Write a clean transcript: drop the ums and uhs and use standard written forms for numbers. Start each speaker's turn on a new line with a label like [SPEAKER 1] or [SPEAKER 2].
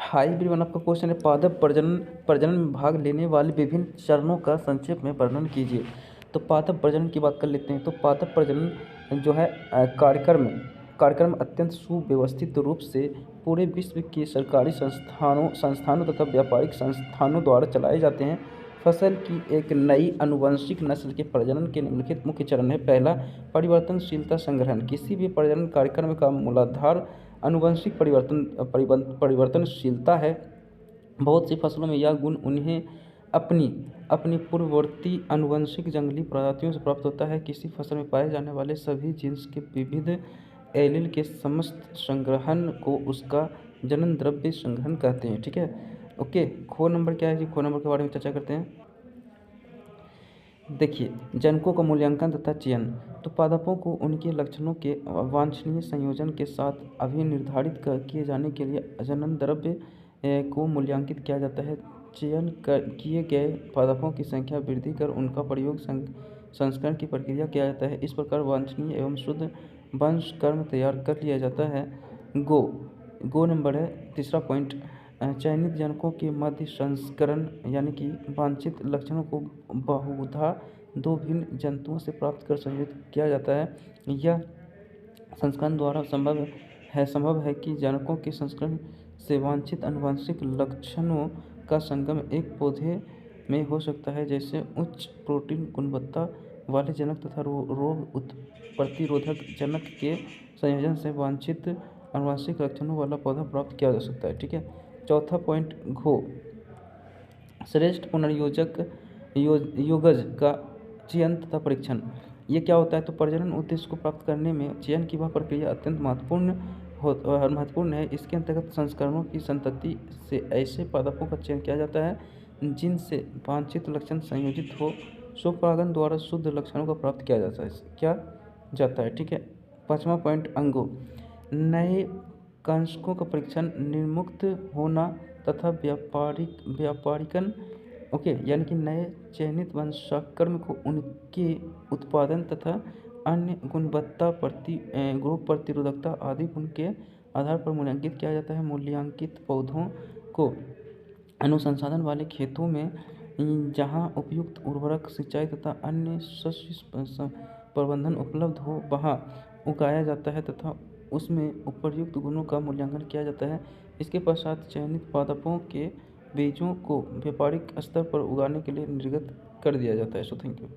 [SPEAKER 1] High everyone, आपका question है पादप प्रजनन प्रजनन में भाग लेने वाले विभिन्न चरणों का संक्षेप में वर्णन कीजिए। तो पादप प्रजनन की बात कर लेते हैं। तो पादप प्रजनन जो है कार्यक्रम अत्यंत सुव्यवस्थित रूप से पूरे विश्व के सरकारी संस्थानों तथा व्यापारिक संस्थानों द्वारा चलाए जाते हैं। फसल की एक नई आनुवंशिक नस्ल के प्रजनन के निम्नलिखित मुख्य चरण है। पहला, परिवर्तनशीलता संग्रहण। किसी भी प्रजनन कार्यक्रम का मूलाधार आनुवंशिक परिवर्तनशीलता है। बहुत सी फसलों में यह गुण उन्हें अपनी पूर्ववर्ती आनुवंशिक जंगली प्रजातियों से प्राप्त होता है। किसी फसल में पाए जाने वाले सभी जीन्स के विविध एलील के समस्त संग्रहण को उसका जनन द्रव्य संग्रहण कहते हैं। ठीक है, ओके। खो नंबर क्या है जी? खो नंबर के बारे में चर्चा करते हैं। देखिए, जनकों का मूल्यांकन तथा चयन। तो पादपों को उनके लक्षणों के वांछनीय संयोजन के साथ अभिनिर्धारित किए जाने के लिए जनन द्रव्य को मूल्यांकित किया जाता है। चयन किए गए पादपों की संख्या वृद्धि कर उनका प्रयोग संस्करण की प्रक्रिया किया जाता है। इस प्रकार वांछनीय एवं शुद्ध वंशक्रम तैयार कर लिया जाता है। गो नंबर है तीसरा पॉइंट। चयनित जनकों के मध्य संस्करण यानी कि वांछित लक्षणों को बहुधा दो भिन्न जंतुओं से प्राप्त कर संयोजित किया जाता है। यह संस्करण द्वारा संभव है कि जनकों के संस्करण से वांछित आनुवंशिक लक्षणों का संगम एक पौधे में हो सकता है, जैसे उच्च प्रोटीन गुणवत्ता वाले जनक तथा रोग प्रतिरोधक जनक के संयोजन से वांछित आनुवंशिक लक्षणों वाला पौधा प्राप्त किया जा सकता है। ठीक है, चौथा पॉइंट घो, श्रेष्ठ पुनर्योजक योगज का चयन तथा परीक्षण। ये क्या होता है? तो प्रजनन उद्देश्य को प्राप्त करने में चयन की वह प्रक्रिया अत्यंत महत्वपूर्ण है। इसके अंतर्गत संस्करणों की संतति से ऐसे पादपों का चयन किया जाता है जिनसे वांछित लक्षण संयोजित हो। स्वपरागन द्वारा शुद्ध लक्षणों का प्राप्त किया जाता है। ठीक है, पाँचवा पॉइंट अंगों, नए कंशकों का परीक्षण, निर्मुक्त होना तथा व्यापारिकन। ओके, यानी कि नए चयनित वंशाक्रम को उनके उत्पादन तथा अन्य गुणवत्ता रोग प्रतिरोधकता आदि गुण के आधार पर मूल्यांकित किया जाता है। मूल्यांकित पौधों को अनुसंधान वाले खेतों में जहाँ उपयुक्त उर्वरक, सिंचाई तथा अन्य शस्य प्रबंधन उपलब्ध हो वहाँ उगाया जाता है तथा उसमें उपर्युक्त गुणों का मूल्यांकन किया जाता है। इसके पश्चात चयनित पादपों के बीजों को व्यापारिक स्तर पर उगाने के लिए निर्गत कर दिया जाता है। So thank you.